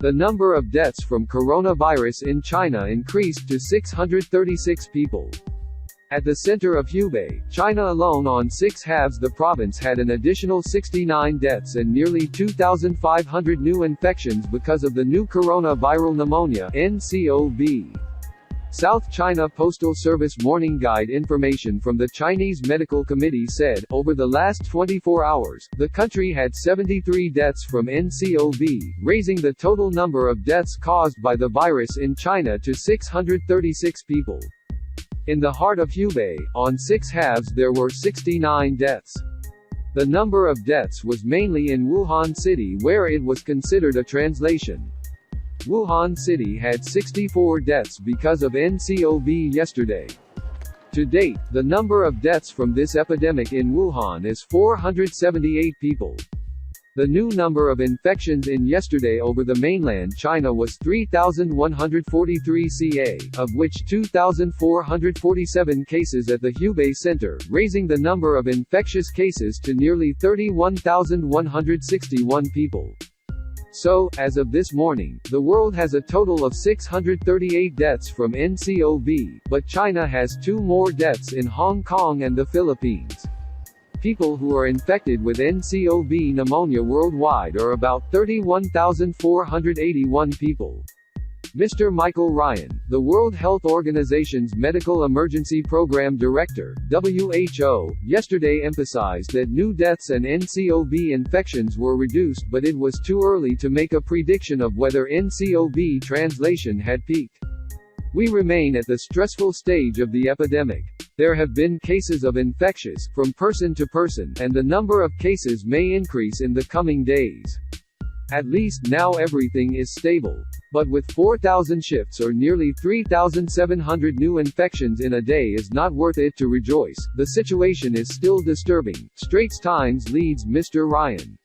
The number of deaths from coronavirus in China increased to 636 people. At the center of Hubei, China alone on 6/2, the province had an additional 69 deaths and nearly 2,500 new infections because of the new coronavirus pneumonia (nCoV). South China Postal Service Morning Guide information from the Chinese Medical Committee said, over the last 24 hours, the country had 73 deaths from nCoV, raising the total number of deaths caused by the virus in China to 636 people. In the heart of Hubei, on 6/2, there were 69 deaths. The number of deaths was mainly in Wuhan City, where it was considered a translation. Wuhan City had 64 deaths because of nCoV yesterday. To date, the number of deaths from this epidemic in Wuhan is 478 people. The new number of infections in yesterday over the mainland China was 3,143 ca, of which 2,447 cases at the Hubei Center, raising the number of infectious cases to nearly 31,161 people. So, as of this morning, the world has a total of 638 deaths from nCoV, but China has 2 more deaths in Hong Kong and the Philippines. People who are infected with nCoV pneumonia worldwide are about 31,481 people. Mr. Michael Ryan, the World Health Organization's Medical Emergency Program Director, WHO, yesterday emphasized that new deaths and nCoV infections were reduced, but it was too early to make a prediction of whether nCoV translation had peaked. We remain at the stressful stage of the epidemic. There have been cases of infectious, from person to person, and the number of cases may increase in the coming days. At least now everything is stable. But with 4,000 shifts or nearly 3,700 new infections in a day is not worth it to rejoice. The situation is still disturbing, Straits Times leads Mr. Ryan.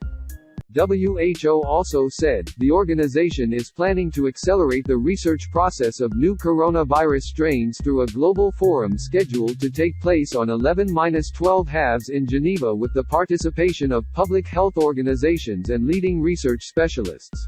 WHO also said, the organization is planning to accelerate the research process of new coronavirus strains through a global forum scheduled to take place on 11-12 in Geneva with the participation of public health organizations and leading research specialists.